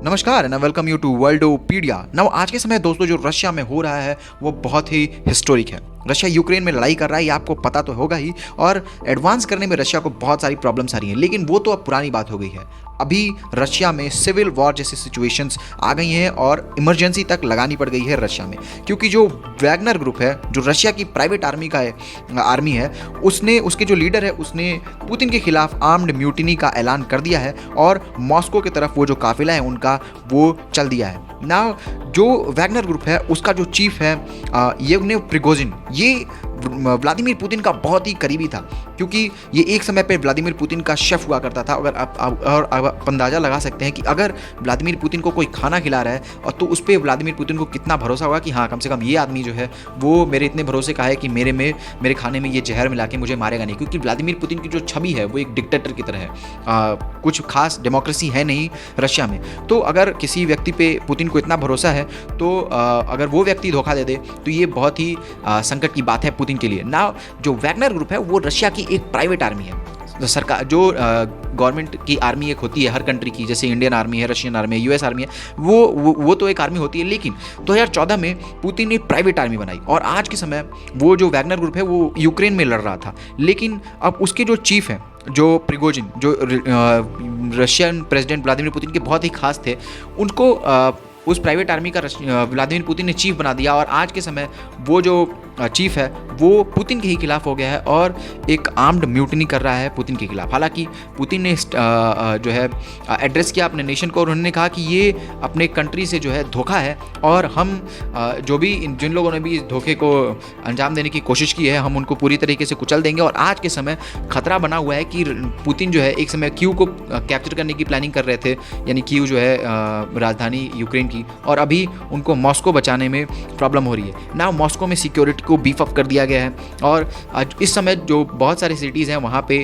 नमस्कार and welcome you to Worldopedia. Now आज के समय दोस्तों जो रशिया में हो रहा है वो बहुत ही हिस्टोरिक है। रशिया यूक्रेन में लड़ाई कर रहा है, ये आपको पता तो होगा ही, और एडवांस करने में रशिया को बहुत सारी प्रॉब्लम्स आ रही हैं, लेकिन वो तो अब पुरानी बात हो गई है। अभी रशिया में सिविल वॉर जैसी सिचुएशंस आ गई हैं और इमरजेंसी तक लगानी पड़ गई है रशिया में, क्योंकि जो वैगनर ग्रुप है, जो रशिया की प्राइवेट आर्मी है, उसने उसके जो लीडर है उसने पुतिन के खिलाफ आर्म्ड म्यूटिनी का ऐलान कर दिया है और मॉस्को की तरफ वो जो काफिला है उनका वो चल दिया है ना। जो वैगनर ग्रुप है उसका जो चीफ है येवगेनी प्रिगोजिन, ये व्लादिमीर पुतिन का बहुत ही करीबी था, क्योंकि ये एक समय पे व्लादिमीर पुतिन का शेफ हुआ करता था। अगर आप अंदाज़ा लगा सकते हैं कि अगर व्लादिमीर पुतिन को कोई खाना खिला रहा है और तो उस पर व्लादिमीर पुतिन को कितना भरोसा होगा कि हाँ कम से कम ये आदमी जो है वो मेरे इतने भरोसे का है कि मेरे खाने में ये जहर मिला के मुझे मारेगा नहीं, क्योंकि व्लादिमीर पुतिन की जो छवि है वो एक डिक्टेटर की तरह है। कुछ खास डेमोक्रेसी है नहीं रशिया में। तो अगर किसी व्यक्ति पे पुतिन को इतना भरोसा है तो अगर वो व्यक्ति धोखा दे दे तो ये बहुत ही संकट की बात है पुतिन के लिए ना। जो वैगनर ग्रुप है वो रशिया की एक प्राइवेट आर्मी है। सरकार जो गवर्नमेंट की आर्मी एक होती है हर कंट्री की, जैसे इंडियन आर्मी है, रशियन आर्मी है, यूएस आर्मी है, वो तो एक आर्मी होती है। लेकिन 2014 में पुतिन ने प्राइवेट आर्मी बनाई और आज के समय वो जो वैगनर ग्रुप है वो यूक्रेन में लड़ रहा था। लेकिन अब उसके जो चीफ हैं, जो प्रिगोजिन, जो रशियन प्रेसिडेंट व्लादिमीर पुतिन के बहुत ही खास थे, उनको उस प्राइवेट आर्मी का व्लादिमीर पुतिन ने चीफ बना दिया और आज के समय वो जो चीफ है वो पुतिन के ही खिलाफ हो गया है और एक आर्म्ड म्यूटिनी कर रहा है पुतिन के खिलाफ। हालांकि पुतिन ने जो है एड्रेस किया अपने नेशन को और उन्होंने कहा कि ये अपने कंट्री से जो है धोखा है और हम जो भी जिन लोगों ने भी इस धोखे को अंजाम देने की कोशिश की है हम उनको पूरी तरीके से कुचल देंगे। और आज के समय खतरा बना हुआ है कि पुतिन जो है एक समय कीव को कैप्चर करने की प्लानिंग कर रहे थे, यानी कीव जो है राजधानी यूक्रेन की, और अभी उनको मॉस्को बचाने में प्रॉब्लम हो रही है ना। मॉस्को में सिक्योरिटी को बीफ अप कर दिया गया है और इस समय जो बहुत सारे सिटीज़ हैं वहाँ पे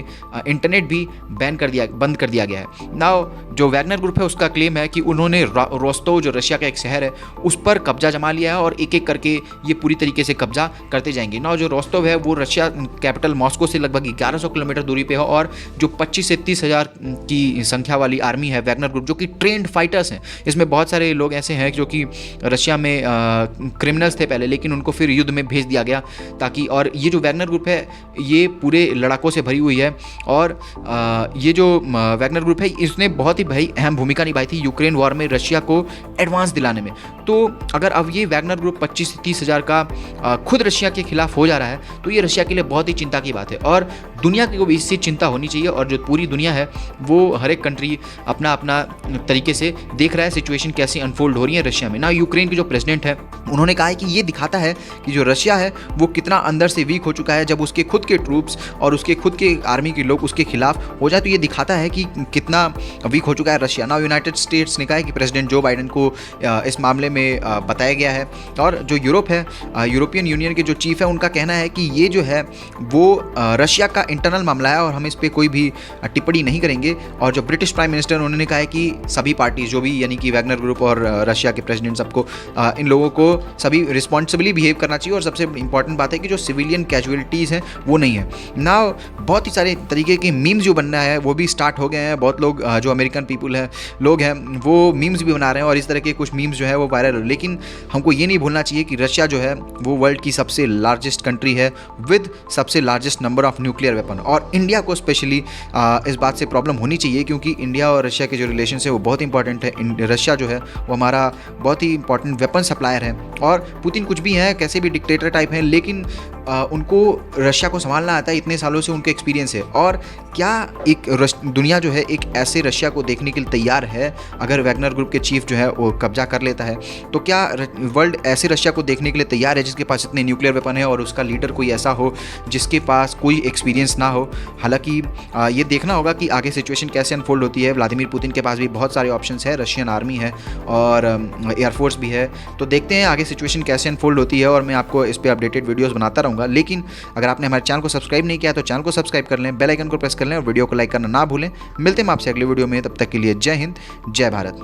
इंटरनेट भी बंद कर दिया गया है ना। जो वैगनर ग्रुप है उसका क्लेम है कि उन्होंने रोस्तोव, जो रशिया का एक शहर है, उस पर कब्जा जमा लिया है और एक एक करके ये पूरी तरीके से कब्जा करते जाएंगे ना। जो रोस्तोव है वो रशिया कैपिटल मॉस्को से लगभग 1100 किलोमीटर दूरी पे है और जो 25 से 30 हज़ार की संख्या वाली आर्मी है वैगनर ग्रुप, जो कि ट्रेंड फाइटर्स हैं। इसमें बहुत सारे लोग ऐसे हैं जो कि रशिया में क्रिमिनल्स थे पहले, लेकिन उनको फिर युद्ध में भेज दिया गया ताकि, और ये जो वैगनर ग्रुप है ये पूरे लड़ाकों से भरी हुई है और ये जो वैगनर ग्रुप है इसने बहुत ही भाई अहम भूमिका निभाई थी यूक्रेन वॉर में रशिया को एडवांस दिलाने में। तो अगर अब ये वैगनर ग्रुप 25 से 30 हज़ार का खुद रशिया के खिलाफ हो जा रहा है तो ये रशिया के लिए बहुत ही चिंता की बात है और दुनिया को भी इससे चिंता होनी चाहिए। और जो पूरी दुनिया है वो हर एक कंट्री अपना अपना तरीके से देख रहा है सिचुएशन कैसे अनफोल्ड हो रही है रशिया में ना। यूक्रेन के जो प्रेसिडेंट है उन्होंने कहा है कि ये दिखाता है कि जो रशिया है वो कितना अंदर से वीक हो चुका है। जब उसके खुद के ट्रूप्स और उसके खुद के आर्मी के लोग उसके खिलाफ हो जाए तो ये दिखाता है कि कितना वीक हो चुका है रशिया ना। यूनाइटेड स्टेट्स ने कहा है कि प्रेसिडेंट जो बाइडेन को इस मामले में बताया गया है। और जो यूरोप है, यूरोपियन यूनियन के जो चीफ है उनका कहना है कि ये जो है वो रशिया का इंटरनल मामला है और हम इस पर कोई भी टिप्पणी नहीं करेंगे। और जो ब्रिटिश प्राइम मिनिस्टर उन्होंने कहा है कि सभी पार्टीज जो भी, यानी कि वैगनर ग्रुप और रशिया के प्रेसिडेंट, सबको इन लोगों को सभी रिस्पॉन्सिबली बिहेव करना चाहिए। और सबसे इंपॉर्टेंट बात है कि जो सिविलियन कैजुअलिटीज़ हैं वो नहीं है ना। बहुत ही सारे तरीके के मीम्स जो बनना है वो भी स्टार्ट हो गए हैं। बहुत लोग जो अमेरिकन पीपल है, लोग हैं, वो मीम्स भी बना रहे हैं और इस तरह के कुछ मीम्स जो है वो वायरल हो। लेकिन हमको ये नहीं भूलना चाहिए कि रशिया जो है वो वर्ल्ड की सबसे लार्जेस्ट कंट्री है विद सबसे largest number of nuclear weapon. और इंडिया को स्पेशली इस बात से प्रॉब्लम होनी चाहिए क्योंकि इंडिया और रशिया के जो रिलेशन है वो बहुत इंपॉर्टेंट है। रशिया जो है वो हमारा बहुत ही इंपॉर्टेंट वेपन सप्लायर है और पुतिन कुछ भी हैं, कैसे भी डिक्टेटर टाइप हैं, लेकिन उनको रशिया को संभालना आता है, इतने सालों से उनके एक्सपीरियंस है। और क्या एक दुनिया जो है एक ऐसे रशिया को देखने के लिए तैयार है अगर वैगनर ग्रुप के चीफ जो है वो कब्जा कर लेता है? तो क्या वर्ल्ड ऐसे रशिया को देखने के लिए तैयार है जिसके पास इतने न्यूक्लियर वेपन है और उसका लीडर कोई ऐसा हो जिसके पास कोई एक्सपीरियंस ना हो? हालांकि ये देखना होगा कि आगे सिचुएशन कैसे अनफोल्ड होती है। व्लादिमीर पुतिन के पास भी बहुत सारे ऑप्शंस है, रशियन आर्मी है और एयरफोर्स भी है। तो देखते हैं आगे सिचुएशन कैसे अनफोल्ड होती है और मैं आपको इस पर अपडेटेड वीडियोज़ बनाता रहूँगा। लेकिन अगर आपने हमारे चैनल को सब्सक्राइब नहीं किया तो चैनल को सब्सक्राइब कर लें, बेल आइकन को प्रेस कर लें और वीडियो को लाइक करना ना भूलें। मिलते हैं आपसे अगले वीडियो में, तब तक के लिए जय हिंद, जय भारत।